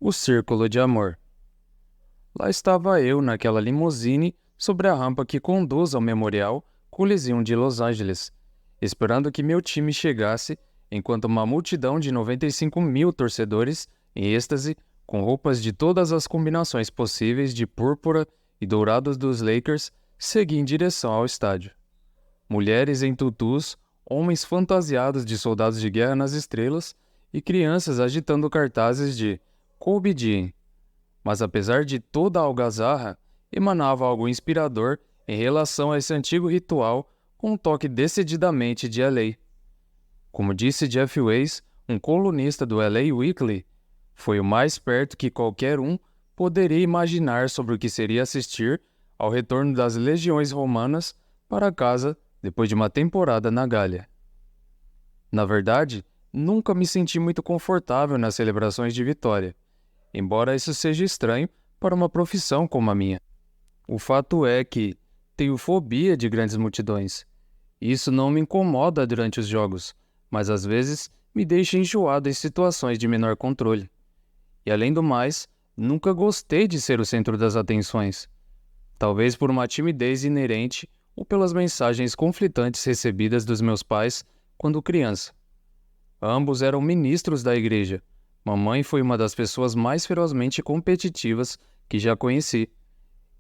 O Círculo de Amor. Lá estava eu naquela limusine sobre a rampa que conduz ao Memorial Coliseum de Los Angeles, esperando que meu time chegasse, enquanto uma multidão de 95 mil torcedores, em êxtase, com roupas de todas as combinações possíveis de púrpura e dourados dos Lakers, seguia em direção ao estádio. Mulheres em tutus, homens fantasiados de soldados de guerra nas estrelas e crianças agitando cartazes de Kobe Dean. Mas apesar de toda a algazarra, emanava algo inspirador em relação a esse antigo ritual com um toque decididamente de LA. Como disse Jeff Weiss, um colunista do LA Weekly, foi o mais perto que qualquer um poderia imaginar sobre o que seria assistir ao retorno das legiões romanas para casa depois de uma temporada na Gália. Na verdade, nunca me senti muito confortável nas celebrações de vitória, embora isso seja estranho para uma profissão como a minha. O fato é que tenho fobia de grandes multidões. Isso não me incomoda durante os jogos, mas às vezes me deixa enjoado em situações de menor controle. E além do mais, nunca gostei de ser o centro das atenções. Talvez por uma timidez inerente ou pelas mensagens conflitantes recebidas dos meus pais quando criança. Ambos eram ministros da igreja. Mamãe foi uma das pessoas mais ferozmente competitivas que já conheci,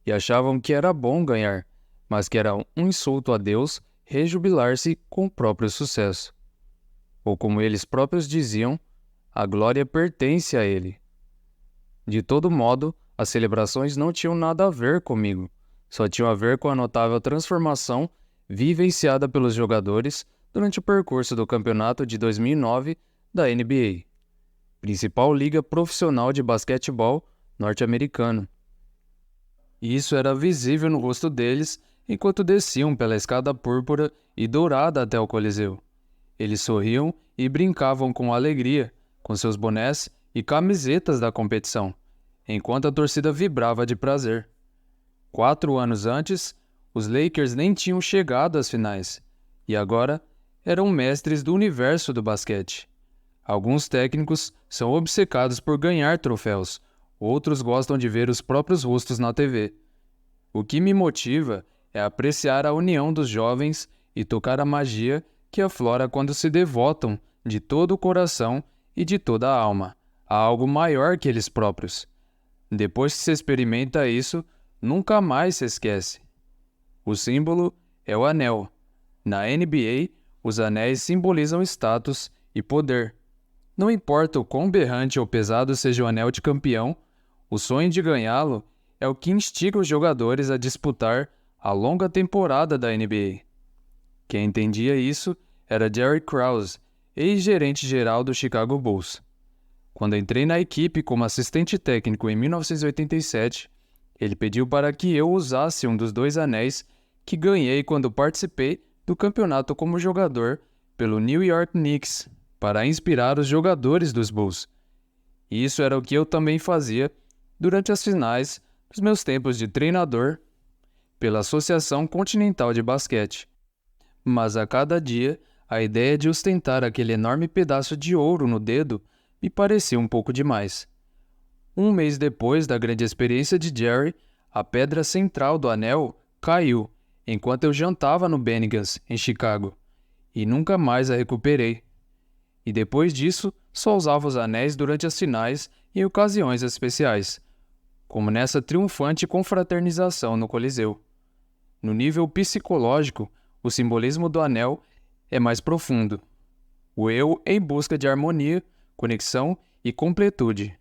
e achavam que era bom ganhar, mas que era um insulto a Deus rejubilar-se com o próprio sucesso. Ou como eles próprios diziam, a glória pertence a Ele. De todo modo, as celebrações não tinham nada a ver comigo, só tinham a ver com a notável transformação vivenciada pelos jogadores durante o percurso do campeonato de 2009 da NBA, principal liga profissional de basquetebol norte-americano. E isso era visível no rosto deles enquanto desciam pela escada púrpura e dourada até o Coliseu. Eles sorriam e brincavam com alegria, com seus bonés e camisetas da competição, enquanto a torcida vibrava de prazer. 4 anos antes, os Lakers nem tinham chegado às finais, e agora eram mestres do universo do basquete. Alguns técnicos são obcecados por ganhar troféus, outros gostam de ver os próprios rostos na TV. O que me motiva é apreciar a união dos jovens e tocar a magia que aflora quando se devotam de todo o coração e de toda a alma a algo maior que eles próprios. Depois que se experimenta isso, nunca mais se esquece. O símbolo é o anel. Na NBA, os anéis simbolizam status e poder. Não importa o quão berrante ou pesado seja o anel de campeão, o sonho de ganhá-lo é o que instiga os jogadores a disputar a longa temporada da NBA. Quem entendia isso era Jerry Krause, ex-gerente-geral do Chicago Bulls. Quando entrei na equipe como assistente técnico em 1987, ele pediu para que eu usasse um dos 2 anéis que ganhei quando participei do campeonato como jogador pelo New York Knicks, para inspirar os jogadores dos Bulls. E isso era o que eu também fazia durante as finais dos meus tempos de treinador pela Associação Continental de Basquete. Mas a cada dia, a ideia de ostentar aquele enorme pedaço de ouro no dedo me parecia um pouco demais. 1 mês depois da grande experiência de Jerry, a pedra central do anel caiu enquanto eu jantava no Bennigan's, em Chicago, e nunca mais a recuperei. E depois disso, só usava os anéis durante as finais e em ocasiões especiais, como nessa triunfante confraternização no Coliseu. No nível psicológico, o simbolismo do anel é mais profundo. O eu em busca de harmonia, conexão e completude.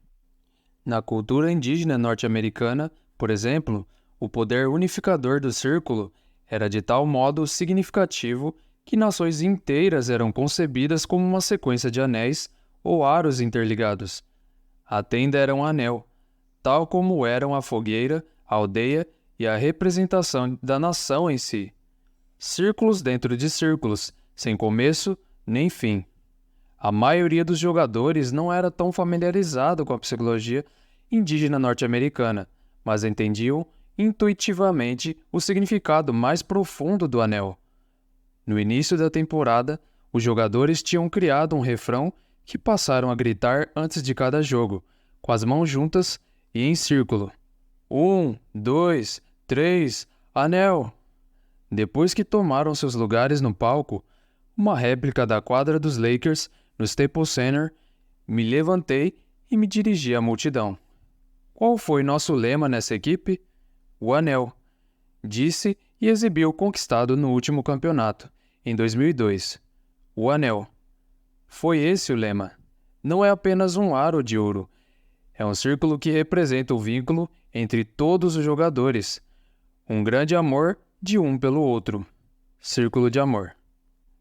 Na cultura indígena norte-americana, por exemplo, o poder unificador do círculo era de tal modo significativo que nações inteiras eram concebidas como uma sequência de anéis ou aros interligados. A tenda era um anel, tal como eram a fogueira, a aldeia e a representação da nação em si. Círculos dentro de círculos, sem começo nem fim. A maioria dos jogadores não era tão familiarizado com a psicologia indígena norte-americana, mas entendiam intuitivamente o significado mais profundo do anel. No início da temporada, os jogadores tinham criado um refrão que passaram a gritar antes de cada jogo, com as mãos juntas e em círculo. 1, 2, 3, anel! Depois que tomaram seus lugares no palco, uma réplica da quadra dos Lakers no Staples Center, me levantei e me dirigi à multidão. Qual foi nosso lema nessa equipe? O anel. Disse e exibiu o conquistado no último campeonato, em 2002. O anel. Foi esse o lema. Não é apenas um aro de ouro. É um círculo que representa o vínculo entre todos os jogadores. Um grande amor de um pelo outro. Círculo de amor.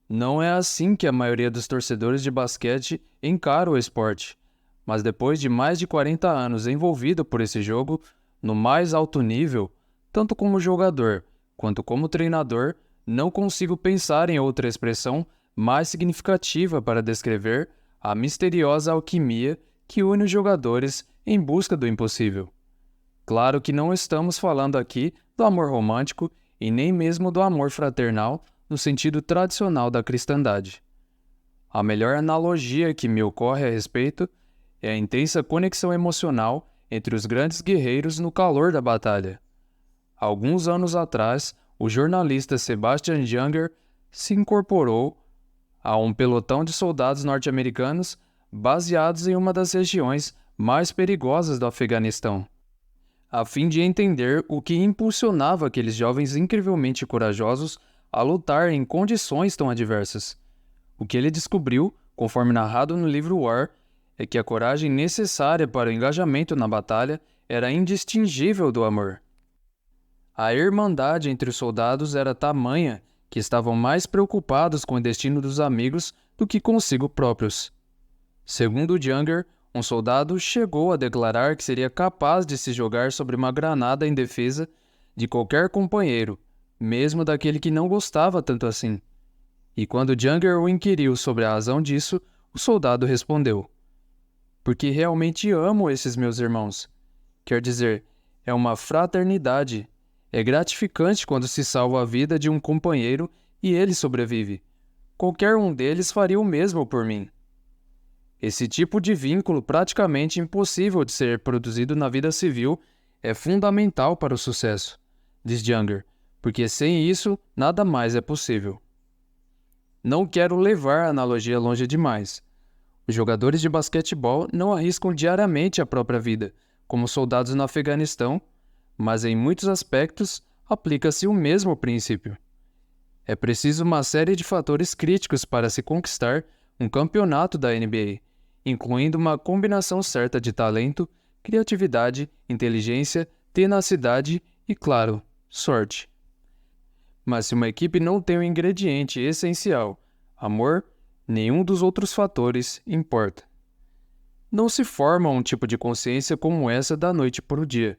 Não é assim que a maioria dos torcedores de basquete encara o esporte, mas depois de mais de 40 anos envolvido por esse jogo, no mais alto nível, tanto como jogador quanto como treinador, não consigo pensar em outra expressão mais significativa para descrever a misteriosa alquimia que une os jogadores em busca do impossível. Claro que não estamos falando aqui do amor romântico e nem mesmo do amor fraternal no sentido tradicional da cristandade. A melhor analogia que me ocorre a respeito é a intensa conexão emocional entre os grandes guerreiros no calor da batalha. Alguns anos atrás, o jornalista Sebastian Junger se incorporou a um pelotão de soldados norte-americanos baseados em uma das regiões mais perigosas do Afeganistão, a fim de entender o que impulsionava aqueles jovens incrivelmente corajosos a lutar em condições tão adversas. O que ele descobriu, conforme narrado no livro War, é que a coragem necessária para o engajamento na batalha era indistingível do amor. A irmandade entre os soldados era tamanha que estavam mais preocupados com o destino dos amigos do que consigo próprios. Segundo Junger, um soldado chegou a declarar que seria capaz de se jogar sobre uma granada em defesa de qualquer companheiro, mesmo daquele que não gostava tanto assim. E quando Junger o inquiriu sobre a razão disso, o soldado respondeu: "Porque realmente amo esses meus irmãos. Quer dizer, é uma fraternidade. É gratificante quando se salva a vida de um companheiro e ele sobrevive. Qualquer um deles faria o mesmo por mim." Esse tipo de vínculo praticamente impossível de ser produzido na vida civil é fundamental para o sucesso, diz Junger, porque sem isso nada mais é possível. Não quero levar a analogia longe demais. Os jogadores de basquetebol não arriscam diariamente a própria vida, como soldados no Afeganistão, mas em muitos aspectos aplica-se o mesmo princípio. É preciso uma série de fatores críticos para se conquistar um campeonato da NBA, incluindo uma combinação certa de talento, criatividade, inteligência, tenacidade e, claro, sorte. Mas se uma equipe não tem o ingrediente essencial, amor, nenhum dos outros fatores importa. Não se forma um tipo de consciência como essa da noite para o dia.